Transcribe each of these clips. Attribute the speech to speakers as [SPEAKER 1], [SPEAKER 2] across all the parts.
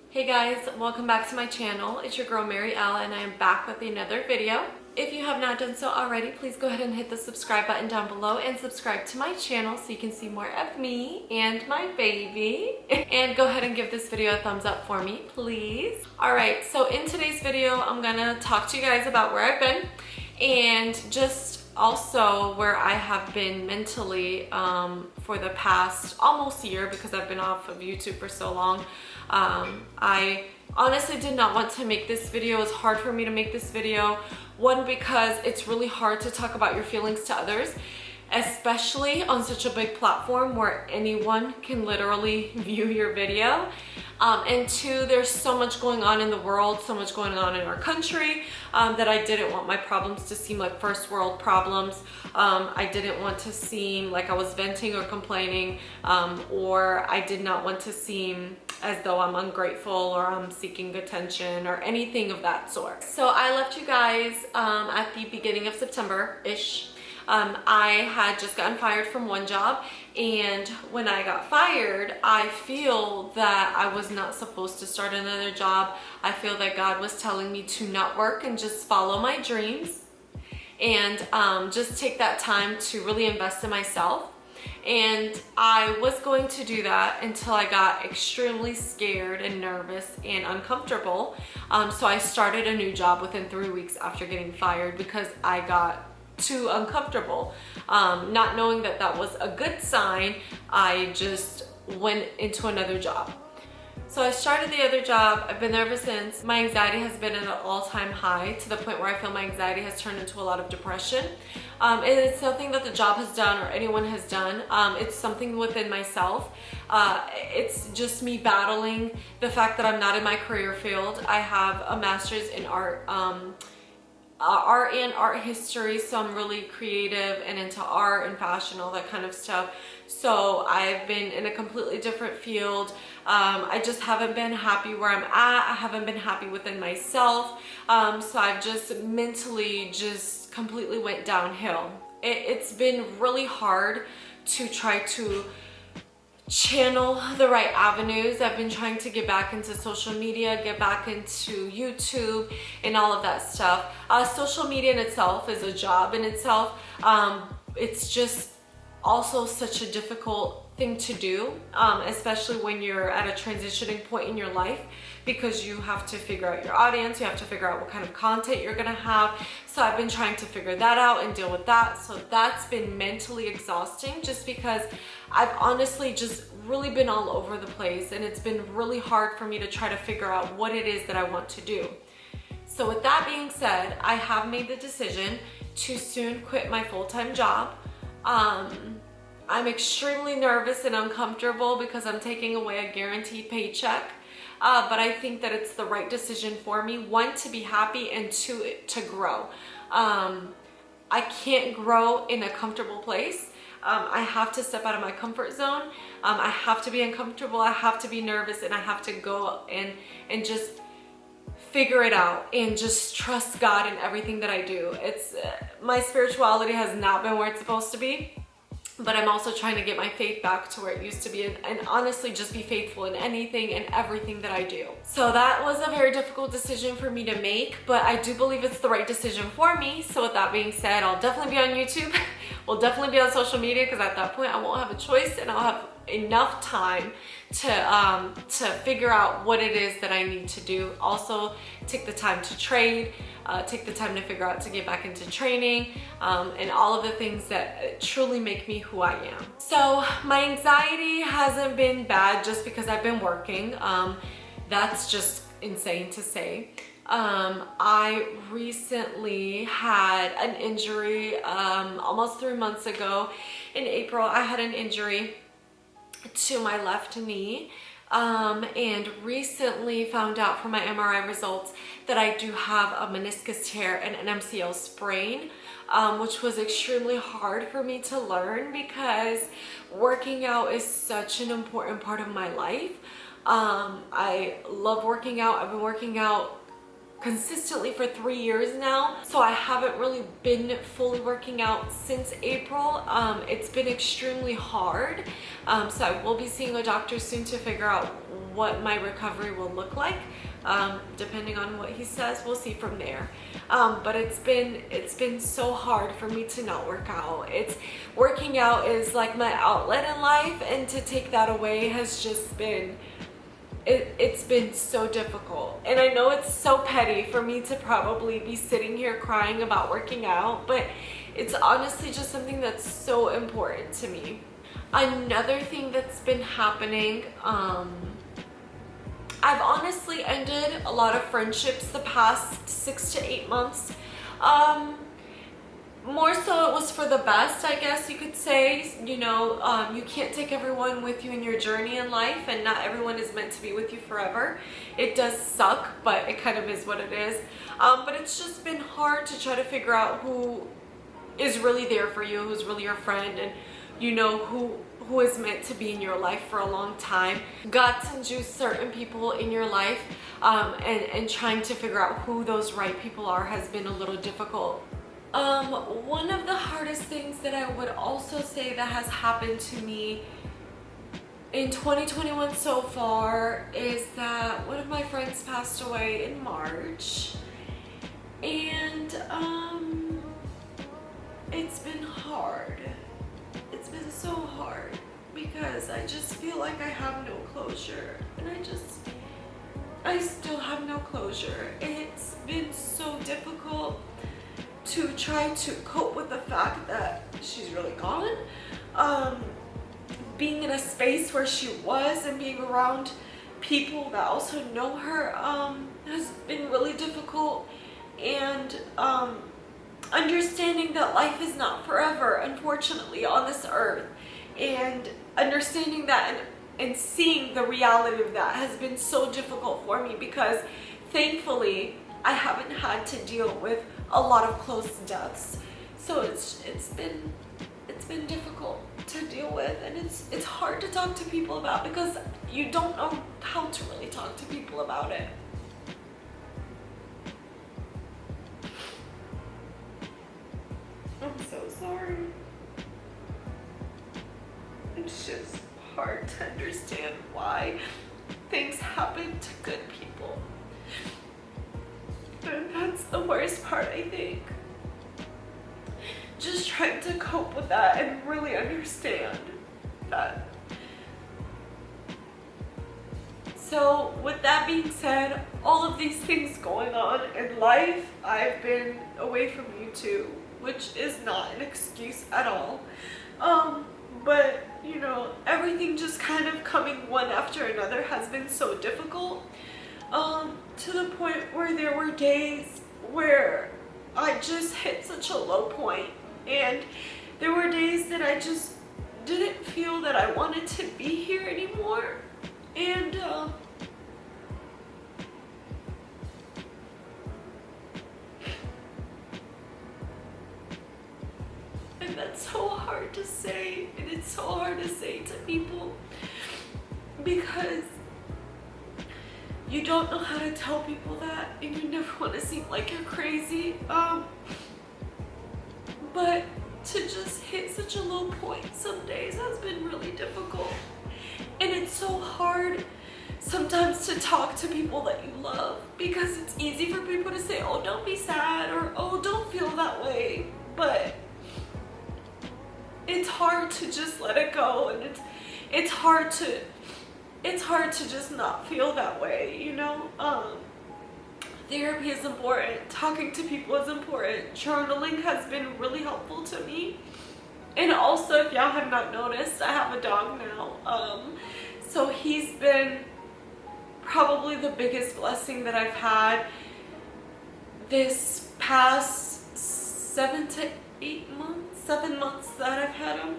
[SPEAKER 1] Hey guys, welcome back to my channel. It's your girl Meri, Elle, and I am back with another video. If you have not done so already, please go ahead and hit the subscribe button down below and subscribe to my channel so you can see more of me and my baby. And go ahead and give this video a thumbs up for me, please. Alright, so in today's video, I'm gonna talk to you guys about where I've been and just also where I have been mentally for the past almost year because I've been off of YouTube for so long. I honestly did not want to make this video. It's hard for me to make this video. One, because it's really hard to talk about your feelings to others, especially on such a big platform where anyone can literally view your video. And two, there's so much going on in the world, so much going on in our country that I didn't want my problems to seem like first world problems. I didn't want to seem like I was venting or complaining, or I did not want to seem as though I'm ungrateful or I'm seeking attention or anything of that sort. So I left you guys at the beginning of September-ish. I had just gotten fired from one job, and when I got fired, I feel that I was not supposed to start another job. I feel that God was telling me to not work and just follow my dreams and just take that time to really invest in myself. And I was going to do that until I got extremely scared and nervous and uncomfortable. So I started a new job within 3 weeks after getting fired because I got too uncomfortable. Not knowing that that was a good sign, I just went into another job. So I started the other job. I've been there ever since. My anxiety has been at an all-time high to the point where I feel my anxiety has turned into a lot of depression. And it's nothing that the job has done or anyone has done. It's something within myself. It's just me battling the fact that I'm not in my career field. I have a master's in art and art history, so I'm really creative and into art and fashion, all that kind of stuff. So I've been in a completely different field. I just haven't been happy where I'm at. I haven't been happy within myself. So I've just mentally just completely went downhill. It's been really hard to try to channel the right avenues. I've been trying to get back into social media, get back into YouTube and all of that stuff. Social media in itself is a job in itself. It's just also such a difficult thing to do, especially when you're at a transitioning point in your life, because you have to figure out your audience, you have to figure out what kind of content you're gonna have. So I've been trying to figure that out and deal with that. So that's been mentally exhausting just because I've honestly just really been all over the place, and it's been really hard for me to try to figure out what it is that I want to do. So with that being said, I have made the decision to soon quit my full-time job. I'm extremely nervous and uncomfortable because I'm taking away a guaranteed paycheck. But I think that it's the right decision for me. One, to be happy, and two, to grow. I can't grow in a comfortable place. I have to step out of my comfort zone. I have to be uncomfortable. I have to be nervous, and I have to go and just figure it out and just trust God in everything that I do. It's my spirituality has not been where it's supposed to be. But I'm also trying to get my faith back to where it used to be, and honestly just be faithful in anything and everything that I do. So that was a very difficult decision for me to make, but I do believe it's the right decision for me. So with that being said, I'll definitely be on YouTube. We'll definitely be on social media, because at that point I won't have a choice and I'll have enough time to figure out what it is that I need to do. Also take the time to trade, take the time to figure out to get back into training, and all of the things that truly make me who I am. So my anxiety hasn't been bad just because I've been working. That's just insane to say. I recently had an injury almost 3 months ago. In April, I had an injury to my left knee. and recently found out from my MRI results that I do have a meniscus tear and an MCL sprain, which was extremely hard for me to learn because working out is such an important part of my life. I love working out. I've been working out consistently for 3 years now, so I haven't really been fully working out since April. It's been extremely hard, so I will be seeing a doctor soon to figure out what my recovery will look like. Depending on what he says, we'll see from there. But it's been so hard for me to not work out. Working out is like my outlet in life, and to take that away has just been it's been so difficult. And I know it's so petty for me to probably be sitting here crying about working out, but it's honestly just something that's so important to me. Another thing that's been happening, I've honestly ended a lot of friendships the past 6 to 8 months. More so it was for the best, I guess you could say. You know, you can't take everyone with you in your journey in life, and not everyone is meant to be with you forever. It does suck, but it kind of is what it is. But it's just been hard to try to figure out who is really there for you, who's really your friend, and you know, who is meant to be in your life for a long time. God sends you certain people in your life, and trying to figure out who those right people are has been a little difficult. One of the hardest things that I would also say that has happened to me in 2021 so far is that one of my friends passed away in March, and it's been hard. It's been so hard because I just feel like I have no closure, and I still have no closure. It's been so difficult to try to cope with the fact that she's really gone. Being in a space where she was and being around people that also know her has been really difficult, and understanding that life is not forever, unfortunately, on this earth, and understanding that and seeing the reality of that has been so difficult for me, because thankfully I haven't had to deal with a lot of close deaths. So it's been difficult to deal with, and it's hard to talk to people about because you don't know how to really talk to people about it. I'm so sorry. It's just hard to understand why things happen to good people. And that's the worst part, I think. Just trying to cope with that and really understand that. So with that being said, all of these things going on in life, I've been away from YouTube, which is not an excuse at all. But you know, everything just kind of coming one after another has been so difficult. To the point where there were days where I just hit such a low point, and there were days that I just didn't feel that I wanted to be here anymore, and that's so hard to say, and it's so hard to say to people because you don't know how to tell people that, and you never want to seem like you're crazy. But to just hit such a low point some days has been really difficult. And it's so hard sometimes to talk to people that you love, because it's easy for people to say, oh, don't be sad, or oh, don't feel that way. But it's hard to just let it go, and it's hard to just not feel that way, you know? Therapy is important. Talking to people is important. Journaling has been really helpful to me. And also, if y'all have not noticed, I have a dog now. So he's been probably the biggest blessing that I've had this past 7 to 8 months, 7 months that I've had him.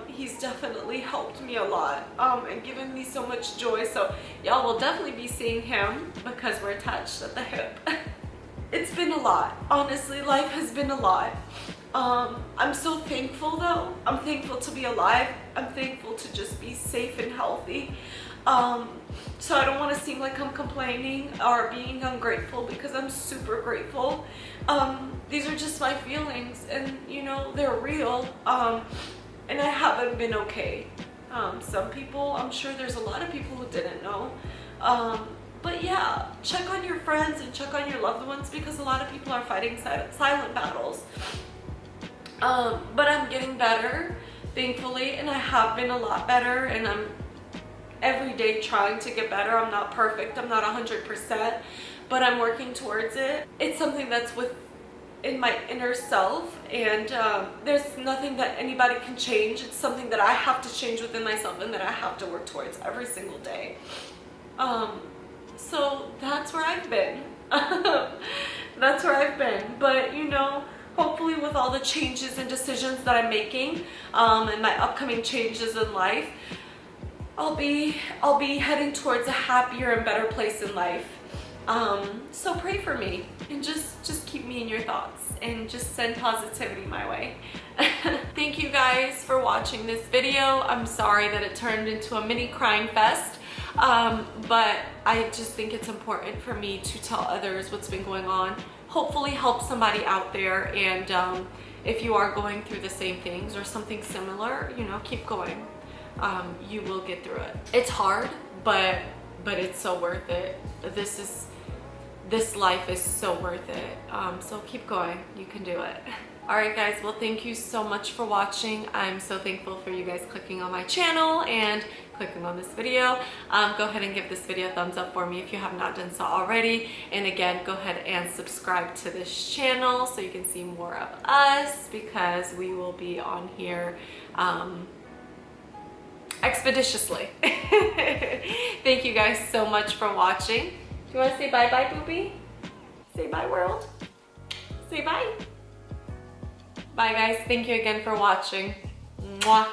[SPEAKER 1] He's definitely helped me a lot and given me so much joy. So y'all will definitely be seeing him because we're attached at the hip. It's been a lot. Honestly, life has been a lot. I'm so thankful though. I'm thankful to be alive. I'm thankful to just be safe and healthy. So I don't want to seem like I'm complaining or being ungrateful, because I'm super grateful. These are just my feelings, and you know, they're real. And I haven't been okay. Some people, I'm sure there's a lot of people who didn't know. But yeah, check on your friends and check on your loved ones, because a lot of people are fighting silent battles. But I'm getting better, thankfully, and I have been a lot better, and I'm every day trying to get better. I'm not perfect, I'm not 100%, but I'm working towards it. It's something that's in my inner self, and there's nothing that anybody can change. It's something that I have to change within myself and that I have to work towards every single day. So that's where I've been. That's where I've been. But you know, hopefully with all the changes and decisions that I'm making, and my upcoming changes in life, I'll be heading towards a happier and better place in life. So pray for me and just keep me in your thoughts and just send positivity my way. Thank you guys for watching this video. I'm sorry that it turned into a mini crying fest. But I just think it's important for me to tell others what's been going on. Hopefully help somebody out there, and if you are going through the same things or something similar, you know, keep going. You will get through it. It's hard, but it's so worth it. This life is so worth it. So keep going, you can do it. Alright guys, well thank you so much for watching. I'm so thankful for you guys clicking on my channel and clicking on this video. Go ahead and give this video a thumbs up for me if you have not done so already. And again, go ahead and subscribe to this channel so you can see more of us, because we will be on here expeditiously. Thank you guys so much for watching. Do you want to say bye-bye, Boopy? Say bye, world. Say bye. Bye, guys. Thank you again for watching. Mwah.